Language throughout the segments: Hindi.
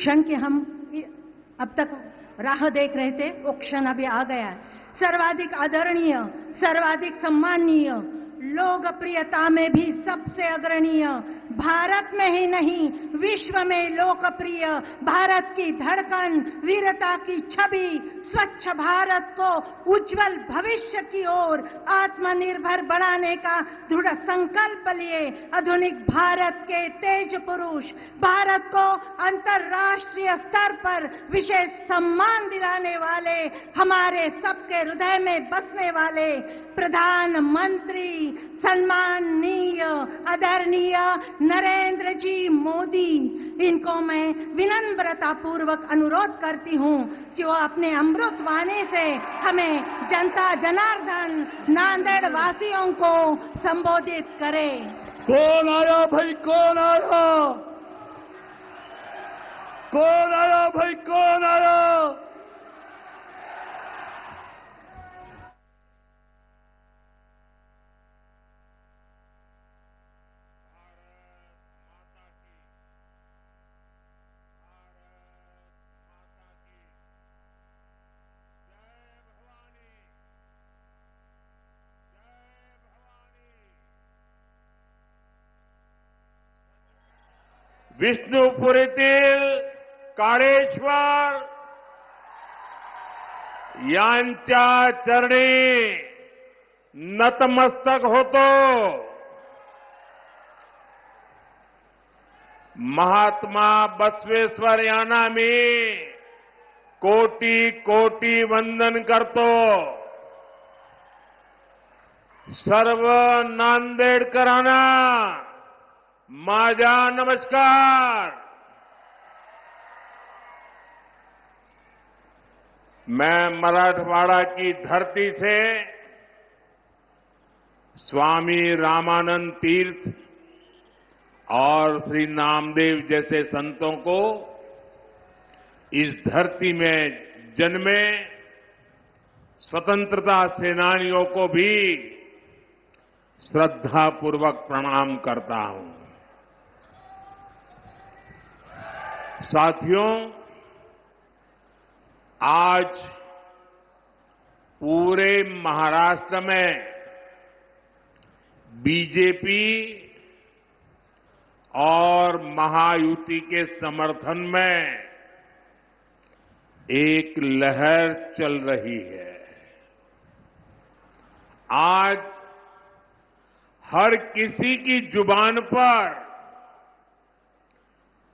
क्षण की हम अब तक राह देख रहे थे, वो क्षण अभी आ गया है। सर्वाधिक आदरणीय, सर्वाधिक सम्माननीय, लोकप्रियता में भी सबसे अग्रणीय, भारत में ही नहीं विश्व में लोकप्रिय, भारत की धड़कन, वीरता की छवि, स्वच्छ भारत को उज्जवल भविष्य की ओर आत्मनिर्भर बनाने का दृढ़ संकल्प लिए आधुनिक भारत के तेज पुरुष, भारत को अंतर्राष्ट्रीय स्तर पर विशेष सम्मान दिलाने वाले, हमारे सबके हृदय में बसने वाले प्रधानमंत्री सम्माननीय आदरणीय नरेंद्र जी मोदी, इनको मैं विनम्रता पूर्वक अनुरोध करती हूं कि वो अपने अमृत वाणी से हमें जनता जनार्दन नांदेड़ वासियों को संबोधित करें। कौन आया भाई, कौन आया? कौन आया भाई, कौन आया? विष्णुपुरीतील काळेश्वर यांच्या चरणी नतमस्तक होतो। महात्मा बसवेश्वर यांना मी कोटी कोटी वंदन करतो। सर्व नांदेडकरांना माझा नमस्कार। मैं मराठवाड़ा की धरती से स्वामी रामानंद तीर्थ और श्री नामदेव जैसे संतों को इस धरती में जन्मे स्वतंत्रता सेनानियों को भी श्रद्धापूर्वक प्रणाम करता हूं। साथियों, आज पूरे महाराष्ट्र में बीजेपी और महायुति के समर्थन में एक लहर चल रही है। आज हर किसी की जुबान पर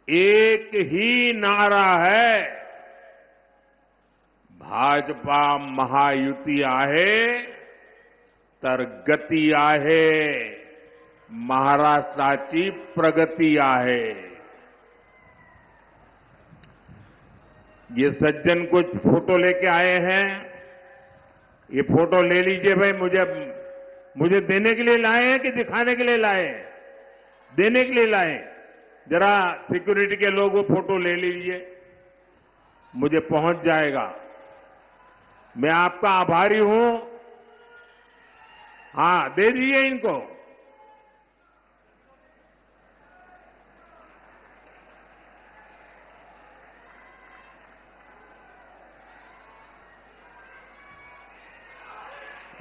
एक ही नारा है, भाजपा महायुती आहे तर गती आहे, महाराष्ट्राची प्रगती आहे। ये सज्जन कुछ फोटो लेके आए हैं, ये फोटो ले लीजिए भाई। मुझे देने के लिए लाए हैं कि दिखाने के लिए लाए हैं? देने के लिए लाए। जरा सिक्योरिटी के लोग वो फोटो ले लीजिए, मुझे पहुंच जाएगा। मैं आपका आभारी हूं। हां, दे दीजिए इनको।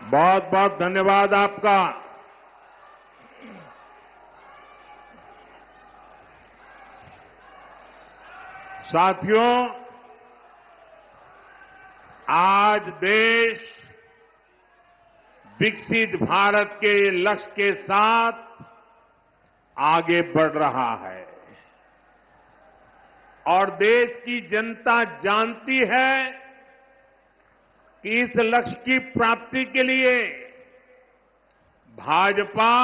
बहुत बहुत धन्यवाद आपका। साथियों, आज देश विकसित भारत के लक्ष्य के साथ आगे बढ़ रहा है और देश की जनता जानती है कि इस लक्ष्य की प्राप्ति के लिए भाजपा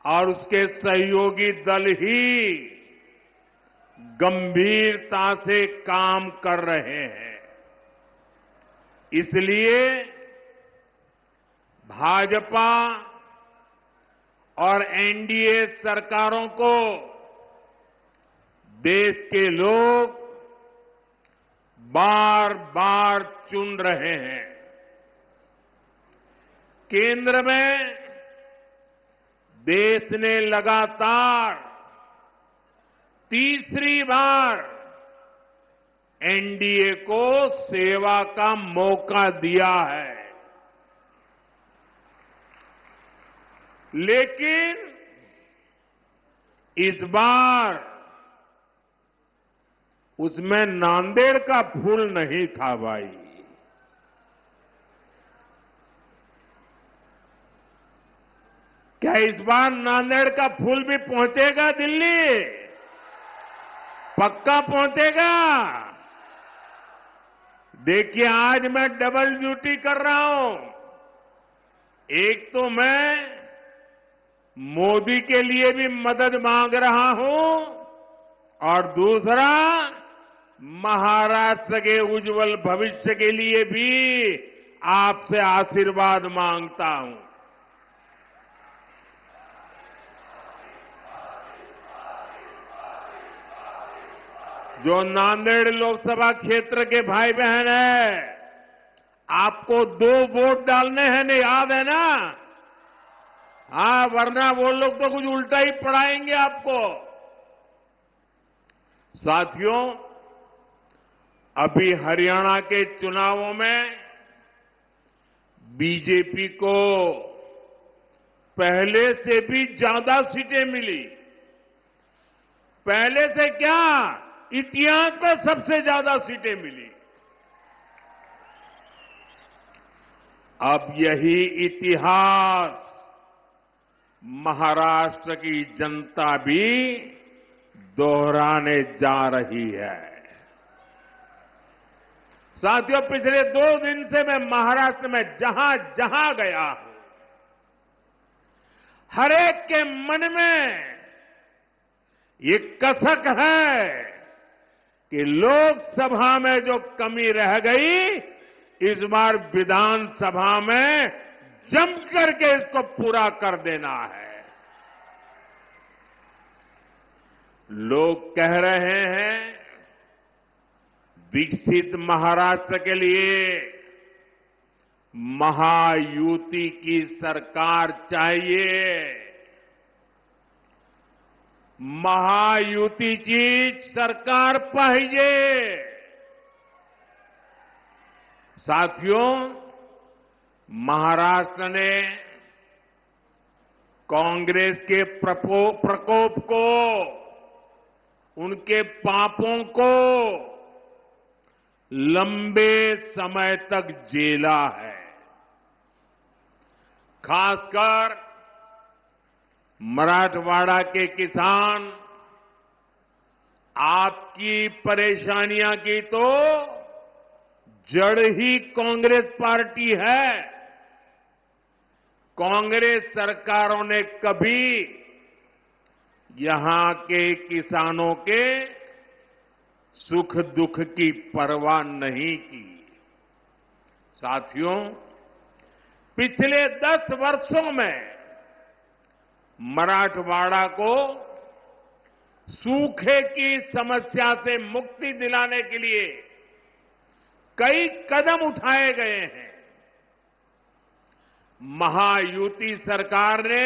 और उसके सहयोगी दल ही गंभीरता से काम कर रहे हैं। इसलिए भाजपा और एनडीए सरकारों को देश के लोग बार बार चुन रहे हैं। केंद्र में देश ने लगातार तीसरी बार एनडीए को सेवा का मौका दिया है। लेकिन इस बार उसमें नांदेड़ का फूल नहीं था भाई। क्या इस बार नांदेड़ का फूल भी पहुंचेगा दिल्ली? पक्का पहुंचेगा? देखिए, आज मैं डबल ड्यूटी कर रहा हूं। एक तो मैं मोदी के लिए भी मदद मांग रहा हूं और दूसरा महाराष्ट्र के उज्जवल भविष्य के लिए भी आपसे आशीर्वाद मांगता हूं। जो नांदेड़ लोकसभा क्षेत्र के भाई बहन हैं, आपको 2 वोट डालने हैं ना, याद है ना? हाँ, वरना वो लोग तो कुछ उल्टा ही पढ़ाएंगे आपको। साथियों, अभी हरियाणा के चुनावों में बीजेपी को पहले से भी ज्यादा सीटें मिली। पहले से क्या, इतिहास में सबसे ज्यादा सीटें मिली। अब यही इतिहास महाराष्ट्र की जनता भी दोहराने जा रही है। साथियों, पिछले 2 दिन से मैं महाराष्ट्र में जहां जहां गया हूं, हर एक के मन में ये कसक है कि लोकसभा में जो कमी रह गई, इस बार विधानसभा में जम करके इसको पूरा कर देना है। लोग कह रहे हैं विकसित महाराष्ट्र के लिए महायुति की सरकार चाहिए। महायुतीची सरकार पाहिजे। साथियों, महाराष्ट्र ने कांग्रेस के प्रकोप को, उनके पापों को लंबे समय तक झेला है। खासकर मराठवाड़ा के किसान, आपकी परेशानियां की तो जड़ ही कांग्रेस पार्टी है। कांग्रेस सरकारों ने कभी यहां के किसानों के सुख दुख की परवाह नहीं की। साथियों, पिछले 10 वर्षों में मराठवाड़ा को सूखे की समस्या से मुक्ति दिलाने के लिए कई कदम उठाए गए हैं। महायुति सरकार ने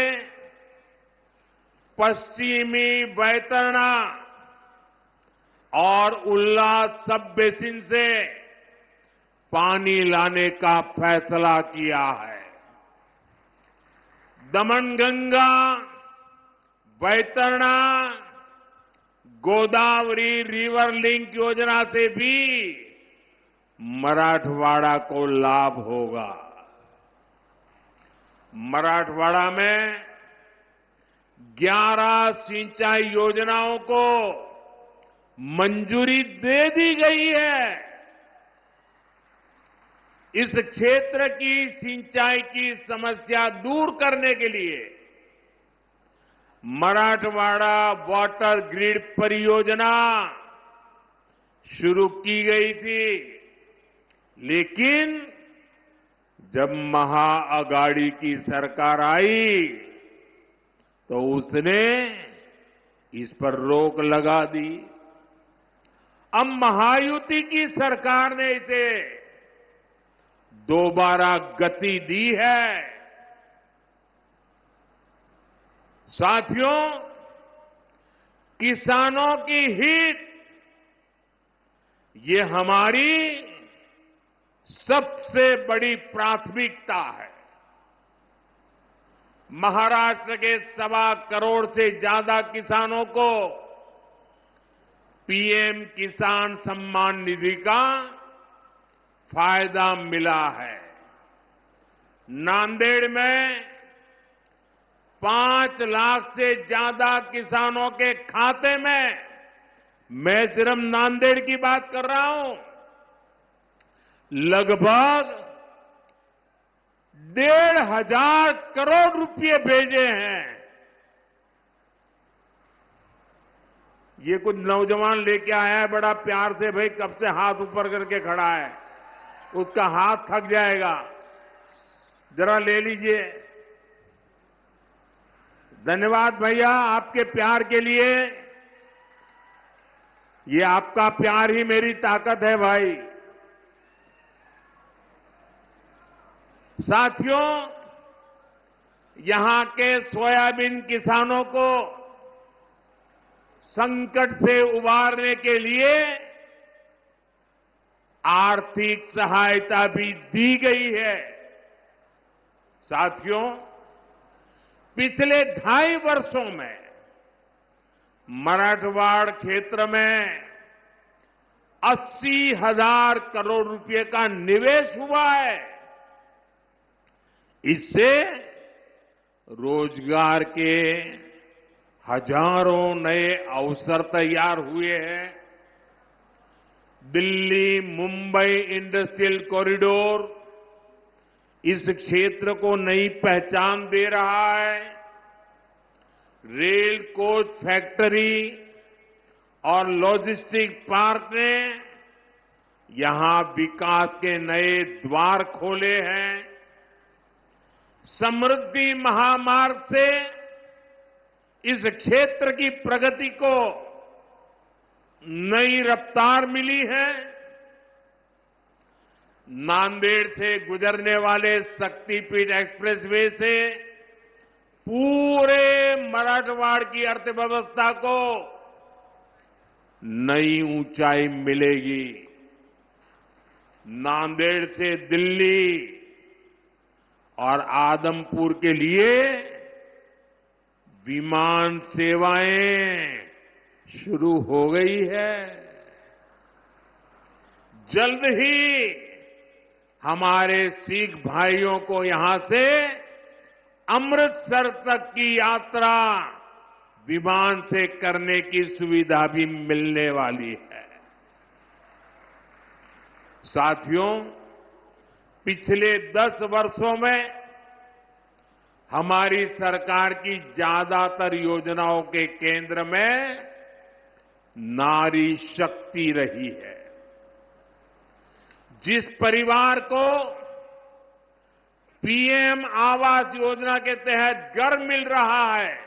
पश्चिमी बैतरणी और उल्लास सब बेसिन से पानी लाने का फैसला किया है। दमनगंगा, बैतरणी, गोदावरी रिवर लिंक योजना से भी मराठवाड़ा को लाभ होगा। मराठवाड़ा में 11 सिंचाई योजनाओं को मंजूरी दे दी गई है। इस क्षेत्र की सिंचाई की समस्या दूर करने के लिए मराठवाड़ा वाटर ग्रिड परियोजना शुरू की गई थी। लेकिन जब महाअगाड़ी की सरकार आई तो उसने इस पर रोक लगा दी। अब महायुति की सरकार ने इसे दोबारा गति दी है। साथियों, किसानों की हित, ये हमारी सबसे बड़ी प्राथमिकता है। महाराष्ट्र के 1.25 करोड़ से ज्यादा किसानों को पीएम किसान सम्मान निधि का फायदा मिला है। नांदेड़ में 5 लाख से ज्यादा किसानों के खाते में, मैं सिर्फ नांदेड़ की बात कर रहा हूं, लगभग 1,500 करोड़ रुपए भेजे हैं। ये कुछ नौजवान लेके आया है बड़ा प्यार से, भाई कब से हाथ ऊपर करके खड़ा है, उसका हाथ थक जाएगा, जरा ले लीजिए। धन्यवाद भैया आपके प्यार के लिए। ये आपका प्यार ही मेरी ताकत है भाई। साथियों, यहां के सोयाबीन किसानों को संकट से उबारने के लिए आर्थिक सहायता भी दी गई है। साथियों, पिछले 2.5 वर्षों में मराठवाड़ क्षेत्र में 80,000 करोड़ रुपए का निवेश हुआ है। इससे रोजगार के हजारों नए अवसर तैयार हुए हैं। दिल्ली मुंबई इंडस्ट्रियल कॉरिडोर इस क्षेत्र को नई पहचान दे रहा है। रेल कोच फैक्ट्री और लॉजिस्टिक पार्क ने यहां विकास के नए द्वार खोले हैं। समृद्धि महामार्ग से इस क्षेत्र की प्रगति को नई रफ्तार मिली है। नांदेड़ से गुजरने वाले शक्तिपीठ एक्सप्रेसवे से पूरे मराठवाड़ की अर्थव्यवस्था को नई ऊंचाई मिलेगी। नांदेड़ से दिल्ली और आदमपुर के लिए विमान सेवाएं शुरू हो गई है। जल्द ही हमारे सिख भाइयों को यहां से अमृतसर तक की यात्रा विमान से करने की सुविधा भी मिलने वाली है। साथियों, पिछले 10 वर्षों में हमारी सरकार की ज्यादातर योजनाओं के केंद्र में नारी शक्ति रही है। जिस परिवार को पीएम आवास योजना के तहत घर मिल रहा है,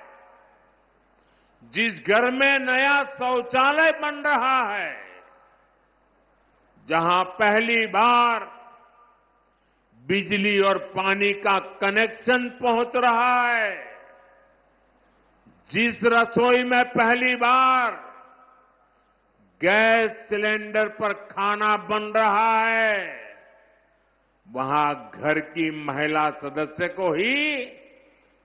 जिस घर में नया शौचालय बन रहा है, जहां पहली बार बिजली और पानी का कनेक्शन पहुंच रहा है, जिस रसोई में पहली बार गैस सिलेंडर पर खाना बन रहा है, वहां घर की महिला सदस्य को ही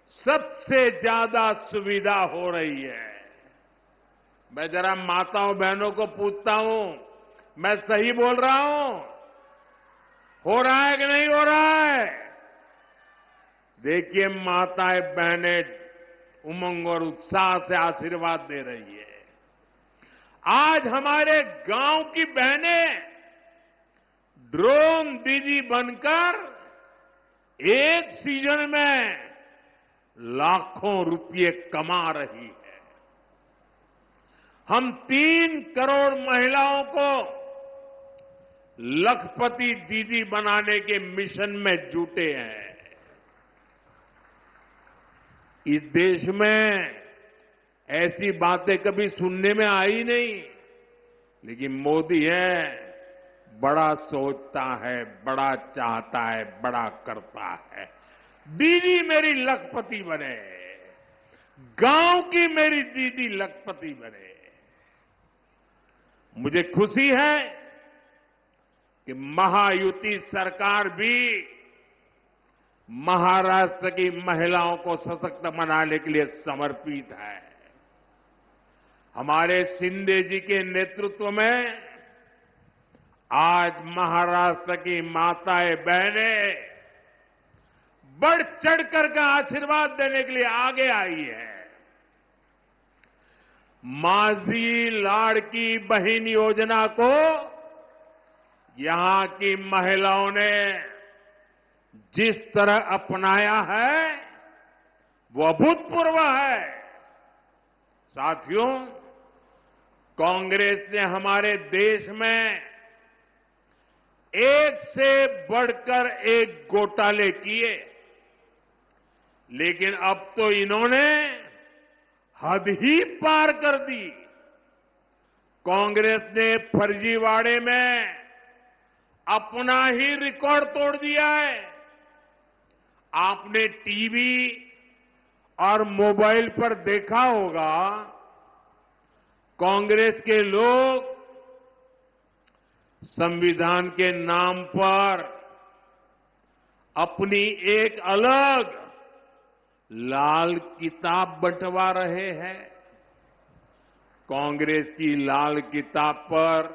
सबसे ज्यादा सुविधा हो रही है। मैं जरा माताओं बहनों को पूछता हूं, मैं सही बोल रहा हूं? हो रहा है कि नहीं हो रहा है? देखिए, माताएं बहनें उमंग और उत्साह से आशीर्वाद दे रही है। आज हमारे गांव की बहनें ड्रोन दीदी बनकर एक सीजन में लाखों रुपये कमा रही है। हम 3 करोड़ महिलाओं को लखपति दीदी बनाने के मिशन में जुटे हैं। इस देश में ऐसी बातें कभी सुनने में आई नहीं, लेकिन मोदी है, बड़ा सोचता है, बड़ा चाहता है, बड़ा करता है। दीदी मेरी लखपति बने। गांव की मेरी दीदी लखपति बने। मुझे खुशी है कि महायुति सरकार भी महाराष्ट्र की महिलाओं को सशक्त बनाने के लिए समर्पित है। हमारे शिंदे जी के नेतृत्व में आज महाराष्ट्र की माताएं बहनें बढ़ चढ़कर का आशीर्वाद देने के लिए आगे आई है। माझी लाड़की बहन योजना को यहां की महिलाओं ने जिस तरह अपनाया है वो अभूतपूर्व है। साथियों, कांग्रेस ने हमारे देश में एक से बढ़कर एक घोटाले किए, लेकिन अब तो इन्होंने हद ही पार कर दी। कांग्रेस ने फर्जीवाड़े में अपना ही रिकॉर्ड तोड़ दिया है। आपने टीवी और मोबाइल पर देखा होगा, कांग्रेस के लोग संविधान के नाम पर अपनी एक अलग लाल किताब बंटवा रहे हैं। कांग्रेस की लाल किताब पर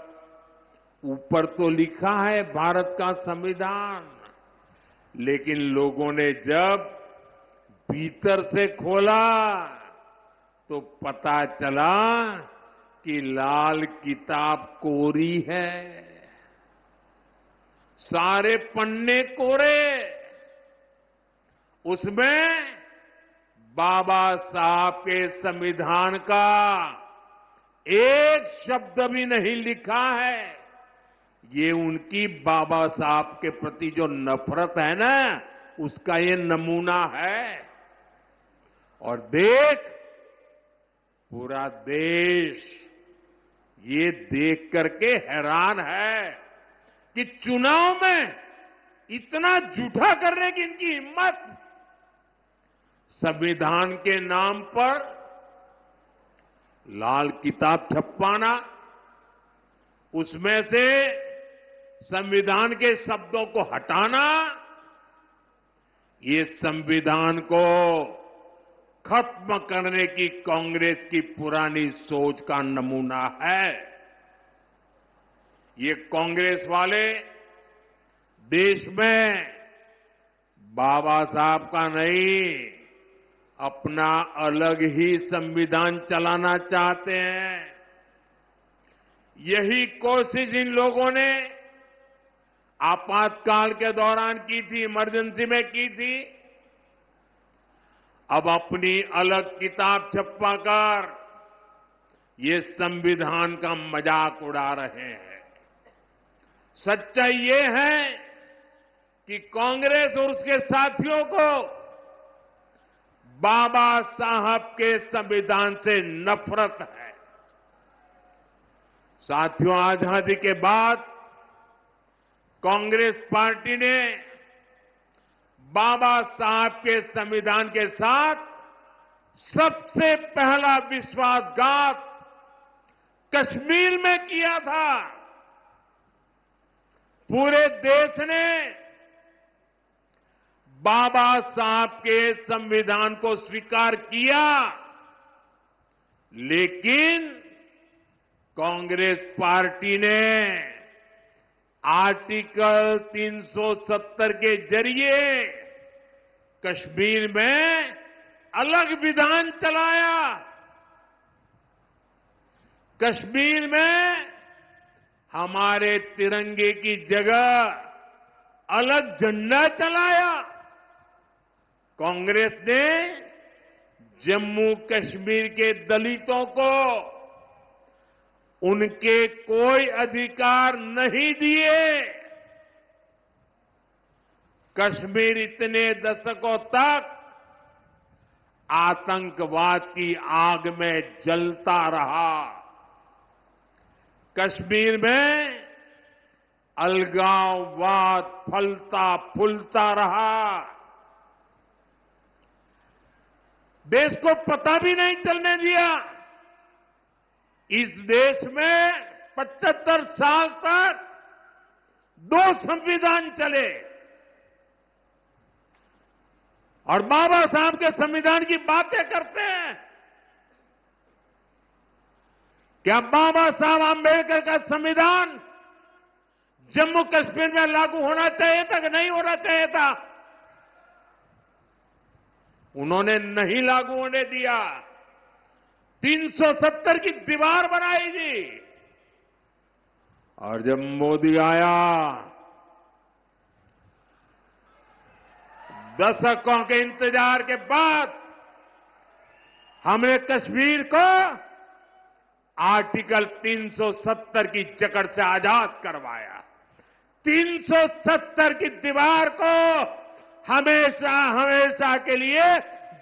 ऊपर तो लिखा है भारत का संविधान, लेकिन लोगों ने जब भीतर से खोला तो पता चला कि लाल किताब कोरी है। सारे पन्ने कोरे, उसमें बाबा साहब के संविधान का एक शब्द भी नहीं लिखा है। ये उनकी बाबा साहब के प्रति जो नफरत है ना, उसका ये नमूना है। और देख, पूरा देश ये देख करके हैरान है कि चुनाव में इतना झूठा करने की इनकी हिम्मत। संविधान के नाम पर लाल किताब छपवाना, उसमें से संविधान के शब्दों को हटाना, ये संविधान को खत्म करने की कांग्रेस की पुरानी सोच का नमूना है। ये कांग्रेस वाले देश में बाबा साहब का नहीं, अपना अलग ही संविधान चलाना चाहते हैं। यही कोशिश इन लोगों ने आपातकाल के दौरान की थी, इमरजेंसी में की थी। अब अपनी अलग किताब छपवाकर ये संविधान का मजाक उड़ा रहे हैं। सच्चाई ये है कि कांग्रेस और उसके साथियों को बाबा साहब के संविधान से नफरत है। साथियों, आजादी के बाद कांग्रेस पार्टी ने बाबा साहब के संविधान के साथ सबसे पहला विश्वासघात कश्मीर में किया था। पूरे देश ने बाबा साहब के संविधान को स्वीकार किया, लेकिन कांग्रेस पार्टी ने आर्टिकल 370 के जरिए कश्मीर में अलग विधान चलाया। कश्मीर में हमारे तिरंगे की जगह अलग झंडा चलाया। कांग्रेस ने जम्मू कश्मीर के दलितों को उनके कोई अधिकार नहीं दिए। कश्मीर इतने दशकों तक आतंकवाद की आग में जलता रहा। कश्मीर में अलगाववाद फलता फूलता रहा। देश को पता भी नहीं चलने दिया। इस देश में 75 साल तक 2 संविधान चले और बाबा साहब के संविधान की बातें करते हैं। क्या बाबा साहब आंबेडकर का संविधान जम्मू कश्मीर में लागू होना चाहिए था कि नहीं होना चाहिए था? उन्होंने नहीं लागू होने दिया। 370 की दीवार बनाई थी और जब मोदी आया, दशकों के इंतजार के बाद हमने कश्मीर को आर्टिकल 370 की जकड़ से आजाद करवाया। 370 की दीवार को हमेशा हमेशा के लिए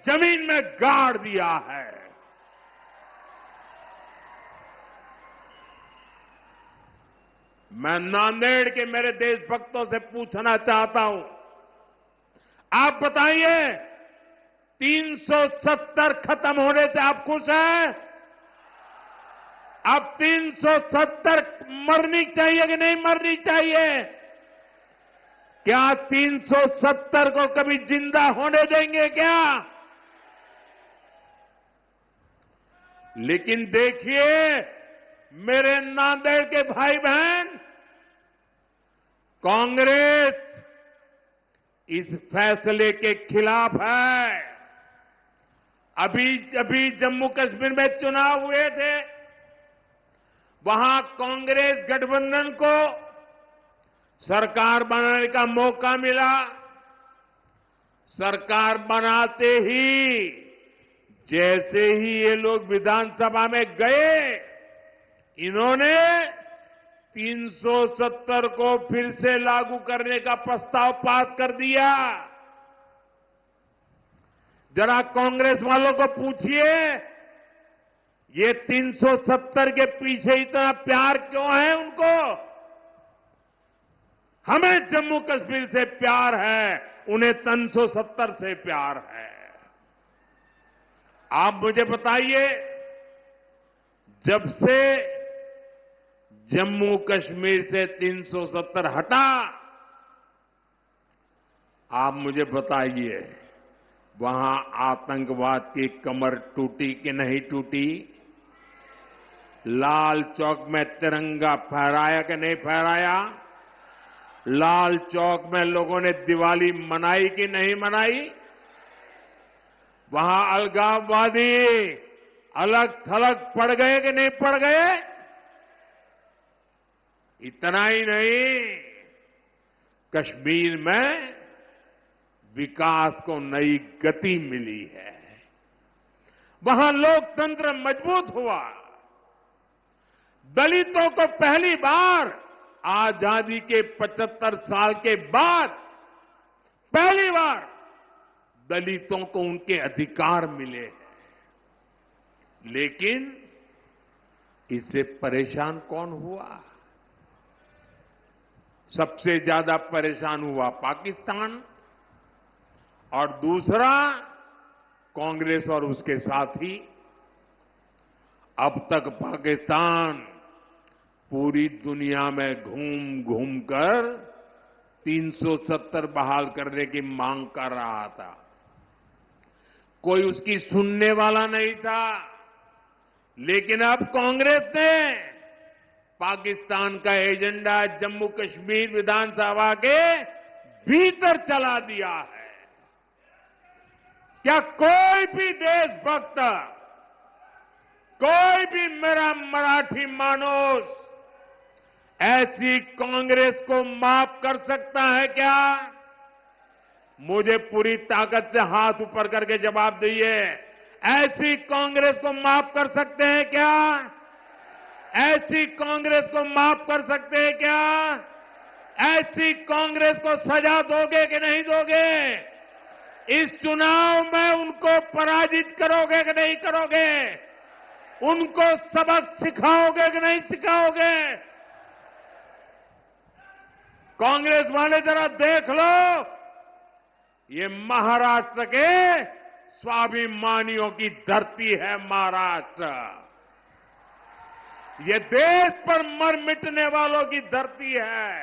जमीन में गाड़ दिया है। मैं नांदेड़ के मेरे देशभक्तों से पूछना चाहता हूं, आप बताइए 370 खत्म होने से आप खुश हैं? अब 370 मरनी चाहिए कि नहीं मरनी चाहिए? क्या 370 को कभी जिंदा होने देंगे क्या? लेकिन देखिए मेरे नांदेड़ के भाई बहन, कांग्रेस इस फैसले के खिलाफ है। अभी जम्मू कश्मीर में चुनाव हुए थे, वहां कांग्रेस गठबंधन को सरकार बनाने का मौका मिला। सरकार बनाते ही जैसे ही ये लोग विधानसभा में गए, इन्होंने 370 को फिर से लागू करने का प्रस्ताव पास कर दिया। जरा कांग्रेस वालों को पूछिए, ये 370 के पीछे इतना प्यार क्यों है उनको? हमें जम्मू कश्मीर से प्यार है, उन्हें 370 से प्यार है। आप मुझे बताइए, जब से जम्मू कश्मीर से 370 हटा, आप मुझे बताइए वहां आतंकवाद की कमर टूटी कि नहीं टूटी? लाल चौक में तिरंगा फहराया कि नहीं फहराया? लाल चौक में लोगों ने दिवाली मनाई कि नहीं मनाई? वहां अलगाववादी अलग थलग पड़ गए कि नहीं पड़ गए? इतना ही नहीं, कश्मीर में विकास को नई गति मिली है। वहां लोकतंत्र मजबूत हुआ। दलितों को पहली बार आजादी के 75 साल के बाद पहली बार दलितों को उनके अधिकार मिले हैं। लेकिन इससे परेशान कौन हुआ? सबसे ज्यादा परेशान हुआ पाकिस्तान और दूसरा कांग्रेस और उसके साथी। अब तक पाकिस्तान पूरी दुनिया में घूम घूम कर 370 बहाल करने की मांग कर रहा था। कोई उसकी सुनने वाला नहीं था। लेकिन अब कांग्रेस ने पाकिस्तान का एजेंडा जम्मू कश्मीर विधानसभा के भीतर चला दिया है। क्या कोई भी देशभक्त, कोई भी मेरा मराठी मानुस ऐसी कांग्रेस को माफ कर सकता है क्या? मुझे पूरी ताकत से हाथ ऊपर करके जवाब दीजिए। ऐसी कांग्रेस को माफ कर सकते हैं क्या? ऐसी कांग्रेस को माफ कर सकते हैं क्या? ऐसी कांग्रेस को सजा दोगे कि नहीं दोगे? इस चुनाव में उनको पराजित करोगे कि नहीं करोगे? उनको सबक सिखाओगे कि नहीं सिखाओगे? कांग्रेस वाले जरा देख लो, ये महाराष्ट्र के स्वाभिमानियों की धरती है महाराष्ट्र। ये देश पर मर मिटने वालों की धरती है।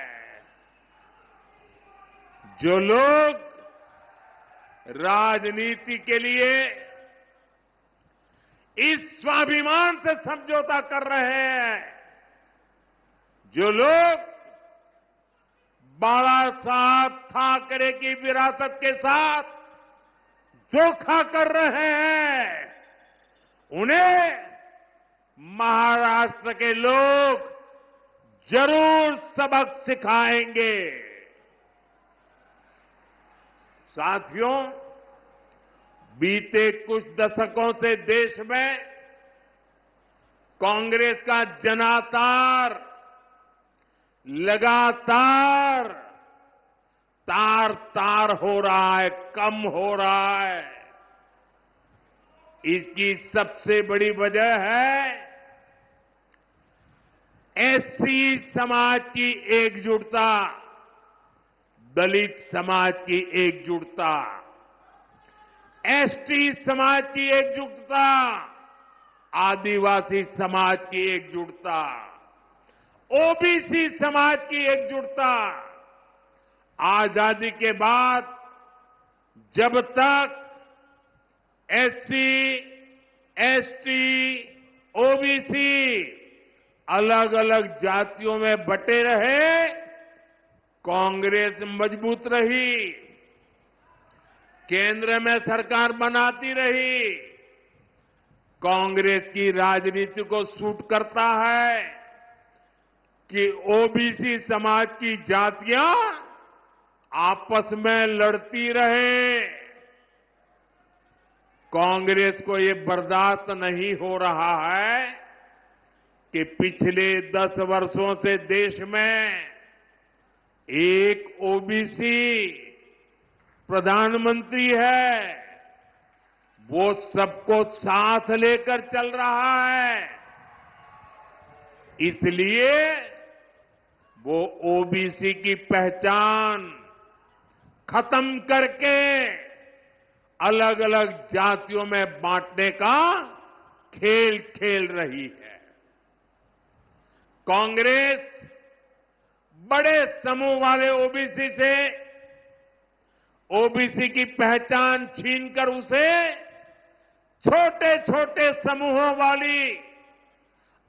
जो लोग राजनीति के लिए इस स्वाभिमान से समझौता कर रहे हैं, जो लोग बाला साहब ठाकरे की विरासत के साथ धोखा कर रहे हैं, उन्हें महाराष्ट्र के लोग जरूर सबक सिखाएंगे। साथियों, बीते कुछ दशकों से देश में कांग्रेस का जनाधार लगातार तार तार हो रहा है, कम हो रहा है। इसकी सबसे बड़ी वजह है एससी समाज की एकजुटता, दलित समाज की एकजुटता, एसटी समाज की एकजुटता, आदिवासी समाज की एकजुटता, ओबीसी समाज की एकजुटता। आजादी के बाद जब तक एससी, एसटी, ओबीसी अलग अलग जातियों में बटे रहे, कांग्रेस मजबूत रही, केंद्र में सरकार बनाती रही। कांग्रेस की राजनीति को सूट करता है कि ओबीसी समाज की जातियां आपस में लड़ती रहे। कांग्रेस को ये बर्दाश्त नहीं हो रहा है कि पिछले 10 वर्षों से देश में एक ओबीसी प्रधानमंत्री है, वो सबको साथ लेकर चल रहा है। इसलिए वो ओबीसी की पहचान खत्म करके अलग अलग जातियों में बांटने का खेल खेल रही है। कांग्रेस बड़े समूह वाले ओबीसी से ओबीसी की पहचान छीनकर उसे छोटे छोटे समूहों वाली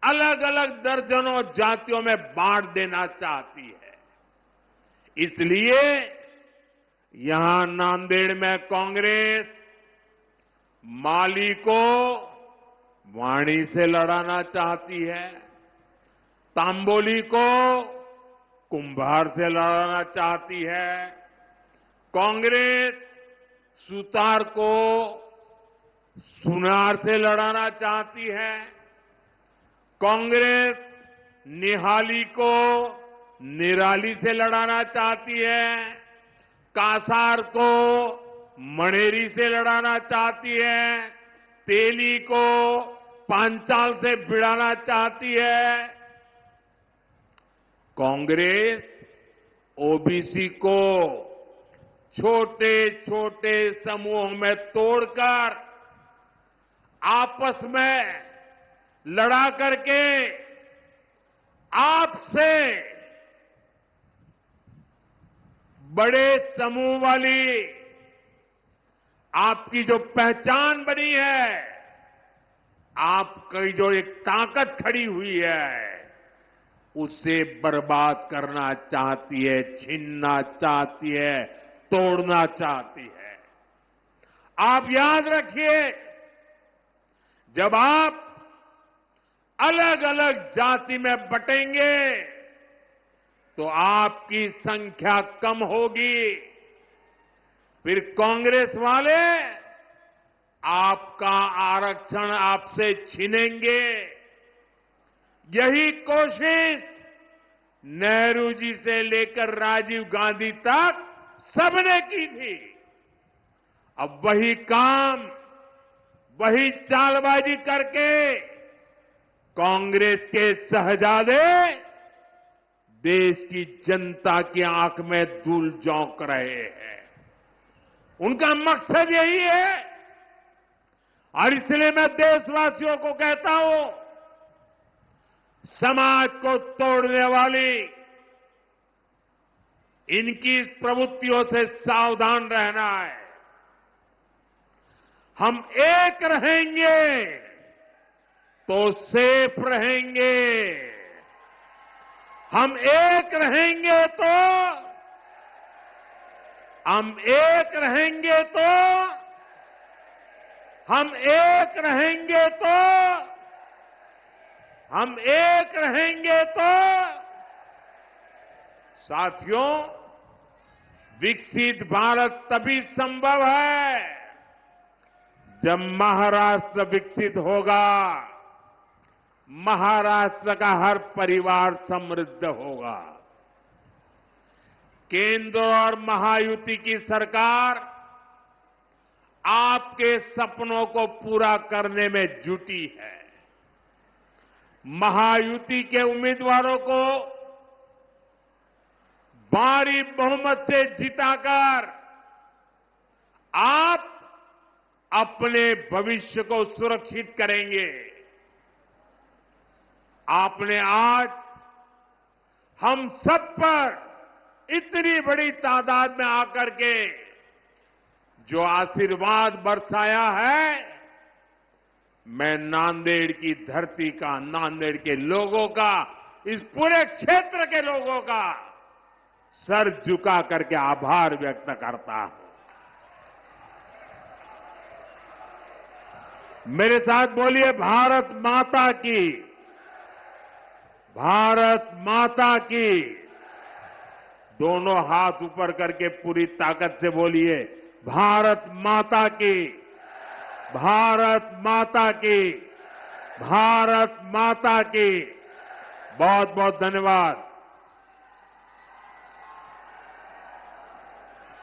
अलग अलग दर्जनों जातियों में बांट देना चाहती है। इसलिए यहां नांदेड़ में कांग्रेस माली को वाणी से लड़ाना चाहती है, तांबोली को कुंभार से लड़ाना चाहती है, कांग्रेस सुतार को सुनार से लड़ाना चाहती है, कांग्रेस निहाली को निराली से लड़ाना चाहती है, कासार को मणेरी से लड़ाना चाहती है, तेली को पांचाल से भिड़ाना चाहती है। कांग्रेस ओबीसी को छोटे छोटे समूहों में तोड़कर आपस में लड़ा करके आपसे बड़े समूह वाली आपकी जो पहचान बनी है, आपकी जो एक ताकत खड़ी हुई है, उसे बर्बाद करना चाहती है, छीनना चाहती है, तोड़ना चाहती है। आप याद रखिए, जब आप अलग अलग जाति में बटेंगे तो आपकी संख्या कम होगी, फिर कांग्रेस वाले आपका आरक्षण आपसे छीनेंगे। यही कोशिश नेहरू जी से लेकर राजीव गांधी तक सबने की थी। अब वही काम, वही चालबाजी करके कांग्रेस के शहजादे देश की जनता की आंख में धूल झोंक रहे हैं। उनका मकसद यही है और इसलिए मैं देशवासियों को कहता हूं, समाज को तोड़ने वाली इनकी प्रवृत्तियों से सावधान रहना है। हम एक रहेंगे तो सेफ रहेंगे। हम एक रहेंगे तो हम एक रहेंगे तो हम एक रहेंगे तो हम एक रहेंगे तो साथियों, विकसित भारत तभी संभव है जब महाराष्ट्र विकसित होगा, महाराष्ट्र का हर परिवार समृद्ध होगा। केंद्र और महायुति की सरकार आपके सपनों को पूरा करने में जुटी है। महायुति के उम्मीदवारों को भारी बहुमत से जिताकर आप अपने भविष्य को सुरक्षित करेंगे। आपने आज हम सब पर इतनी बड़ी तादाद में आकर के जो आशीर्वाद बरसाया है, मैं नांदेड़ की धरती का, नांदेड़ के लोगों का, इस पूरे क्षेत्र के लोगों का सर झुका करके आभार व्यक्त करता हूं। मेरे साथ बोलिए, भारत माता की, भारत माता की। दोनों हाथ ऊपर करके पूरी ताकत से बोलिए, भारत माता की, भारत माता की, भारत माता की। बहुत बहुत धन्यवाद।